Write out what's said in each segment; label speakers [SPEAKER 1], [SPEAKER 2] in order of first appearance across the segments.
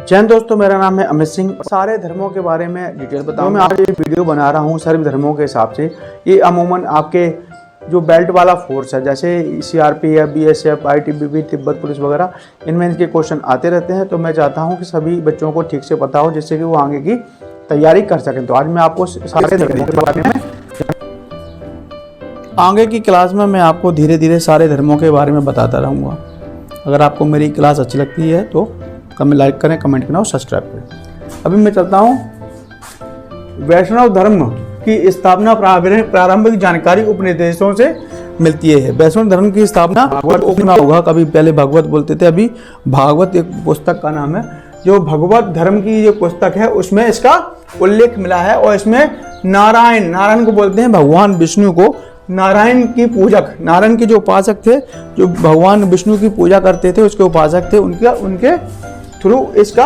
[SPEAKER 1] जय हिंद दोस्तों, मेरा नाम है अमित सिंह। सारे धर्मों के बारे में डिटेल बताऊँ। मैं आज ये वीडियो बना रहा हूँ सर्व धर्मों के हिसाब से। ये अमूमन आपके जो बेल्ट वाला फोर्स है, जैसे CRPF, BSF, ITBP, Tibet police वगैरह, इनमें इनके क्वेश्चन आते रहते हैं। तो मैं चाहता हूँ कि सभी बच्चों को ठीक से पता हो, जिससे कि वो आगे की तैयारी कर सकें। तो आज मैं आपको सारे धर्मों के बारे में, आगे की क्लास में मैं आपको धीरे धीरे सारे धर्मों के बारे में बताता रहूँगा। अगर आपको मेरी क्लास अच्छी लगती है तो लाइक करें, कमेंट करें और सब्सक्राइब करें। अभी मैं चलता हूँ। वैष्णव धर्म की स्थापना प्रारंभिक जानकारी उपनिषदों से मिलती है। वैष्णव धर्म की स्थापना भागवत होगा, कभी पहले भागवत बोलते थे, अभी भागवत एक पुस्तक का नाम है। जो भगवत धर्म की जो पुस्तक है उसमें इसका उल्लेख मिला है। और इसमें नारायण को बोलते हैं, भगवान विष्णु को नारायण की पूजक, नारायण के जो उपासक थे, जो भगवान विष्णु की पूजा करते थे, उसके उपासक थे, उनके थ्रू इस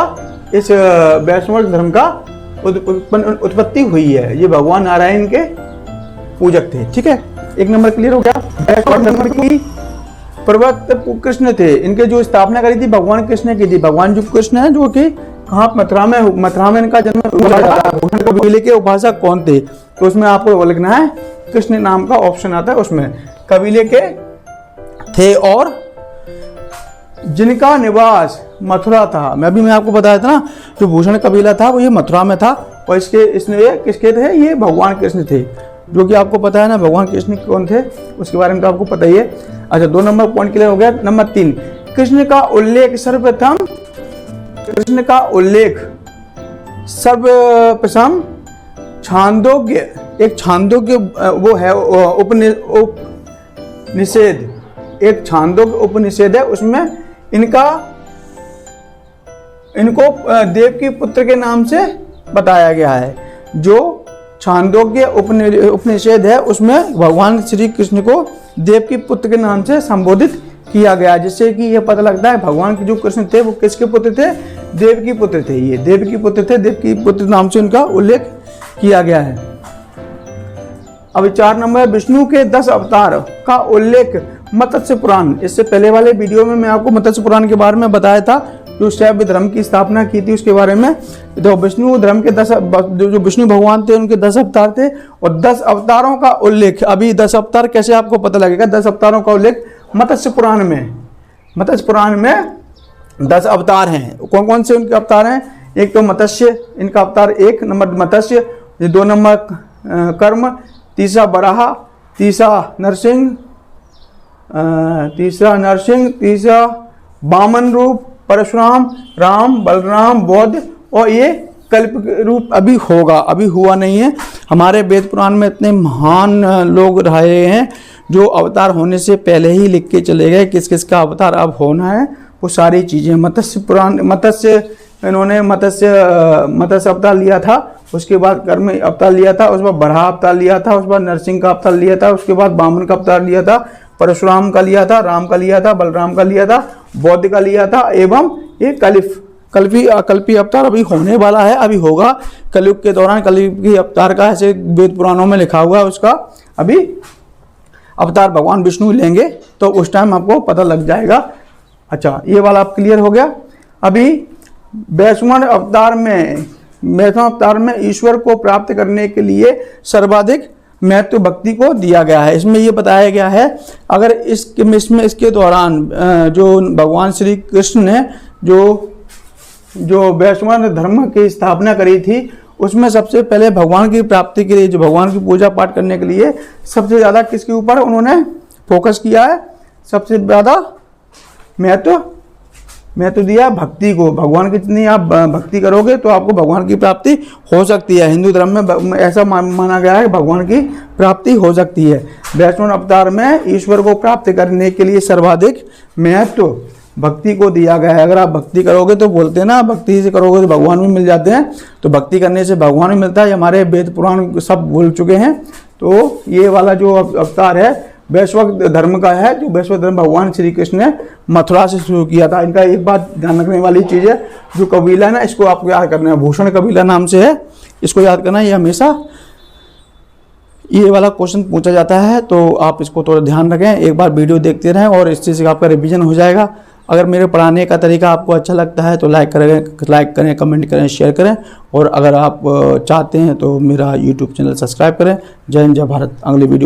[SPEAKER 1] वैष्णव धर्म का उत्पत्ति हुई है। ये भगवान नारायण के पूजक थे। ठीक है, एक नंबर क्लियर हो गया। वैष्णव धर्म की प्रवर्तक कृष्ण थे। इनके जो स्थापना करी थी भगवान कृष्ण की थी। भगवान जो कृष्ण है, जो कि कहाँ, मथुरा में इनका जन्म हुआ था। कबीले के उपासक कौन थे, तो उसमें आपको लिखना है कृष्ण नाम का ऑप्शन आता है, उसमें कबीले के थे और जिनका निवास मथुरा था। मैं आपको बताया था ना, जो भूषण कबीला था वो ये मथुरा में था। और इसने किसके थे, ये भगवान कृष्ण थे, जो कि आपको पता है ना भगवान कृष्ण कौन थे, उसके बारे में तो आपको पता ही है। अच्छा, 2 नंबर पॉइंट क्लियर हो गया। नंबर 3, कृष्ण का उल्लेख सर्वप्रथम छांदोग्य, एक छांदोग्य वो है उपनिषद, एक छांदोग्य उपनिषद है। उसमें इनको देव की पुत्र के नाम से बताया गया है। जो छांदोग्य उपनिषद है उसमें भगवान श्री कृष्ण को देव की पुत्र के नाम से संबोधित किया गया, जिससे कि यह पता लगता है भगवान के जो कृष्ण थे वो किसके पुत्र थे, देव की पुत्र थे। ये देव की पुत्र थे, देव की पुत्र नाम से उनका उल्लेख किया गया है। अब 4 नंबर, विष्णु के 10 अवतार का उल्लेख मत्स्य पुराण। इससे पहले वाले वीडियो में मैं आपको मत्स्य पुराण के बारे में बताया था, जो शैव धर्म की स्थापना की थी उसके बारे में। तो विष्णु धर्म के 10 जो विष्णु भगवान थे उनके 10 अवतार थे। और 10 अवतारों का उल्लेख, अभी 10 अवतार कैसे आपको पता लगेगा, 10 अवतारों का उल्लेख मत्स्य पुराण में 10 अवतार हैं। कौन कौन से उनके अवतार हैं? एक तो मत्स्य, इनका अवतार 1 नंबर मत्स्य, 2 नंबर कर्म, तीसरा बराह, तीसरा नरसिंह, तीसरा वामन रूप, परशुराम, राम, बलराम, बौद्ध, और ये कल्प रूप अभी होगा, अभी हुआ नहीं है। हमारे वेद पुराण में इतने महान लोग रहे हैं जो अवतार होने से पहले ही लिख के चले गए किस किस का अवतार अब होना है, वो सारी चीजें। इन्होंने मत्स्य अवतार लिया था, उसके बाद कर्म अवतार लिया था, उसके बाद बराह अवतार लिया था, उसके बाद नरसिंह का अवतार लिया था, उसके बाद वामन का अवतार लिया था, परशुराम का लिया था, राम का लिया था, बलराम का लिया था, बौद्ध का लिया था, एवं ये कल्पी अवतार अभी होने वाला है, अभी होगा कलयुग के दौरान। कलयुगी अवतार का ऐसे वेद पुराणों में लिखा हुआ है, उसका अभी अवतार भगवान विष्णु लेंगे, तो उस टाइम आपको पता लग जाएगा। अच्छा, ये वाला आप क्लियर हो गया। अभी वैष्णव अवतार में ईश्वर को प्राप्त करने के लिए सर्वाधिक महत्व भक्ति को दिया गया है। इसमें यह बताया गया है, अगर इसके दौरान जो भगवान श्री कृष्ण ने जो वैष्णव धर्म की स्थापना करी थी, उसमें सबसे पहले भगवान की प्राप्ति के लिए, जो भगवान की पूजा पाठ करने के लिए सबसे ज़्यादा किसके ऊपर उन्होंने फोकस किया है, सबसे ज़्यादा महत्व दिया भक्ति को। भगवान की जितनी आप भक्ति करोगे तो आपको भगवान की प्राप्ति हो सकती है। हिंदू धर्म में ऐसा माना गया है कि भगवान की प्राप्ति हो सकती है। वैष्णव अवतार में ईश्वर को प्राप्त करने के लिए सर्वाधिक महत्व भक्ति को दिया गया है। अगर आप भक्ति करोगे तो बोलते हैं ना, भक्ति से करोगे तो भगवान भी मिल जाते हैं, तो भक्ति करने से भगवान भी मिलता है। हमारे वेद पुराण सब बोल चुके हैं। तो ये वाला जो अवतार है वैष्णव धर्म का है, जो वैष्णव धर्म भगवान श्री कृष्ण ने मथुरा से शुरू किया था। इनका एक बात ध्यान रखने वाली चीज़ है, जो कबीला है ना, इसको आपको याद करना है, भूषण कबीला नाम से है, इसको याद करना है। ये हमेशा ये वाला क्वेश्चन पूछा जाता है, तो आप इसको थोड़ा ध्यान रखें, एक बार वीडियो देखते रहें और इस चीज़ से आपका रिवीजन हो जाएगा। अगर मेरे पढ़ाने का तरीका आपको अच्छा लगता है तो लाइक करें, कमेंट करें, शेयर करें। और अगर आप चाहते हैं तो मेरा यूट्यूब चैनल सब्सक्राइब करें। जय हिंद, जय भारत। अगली वीडियो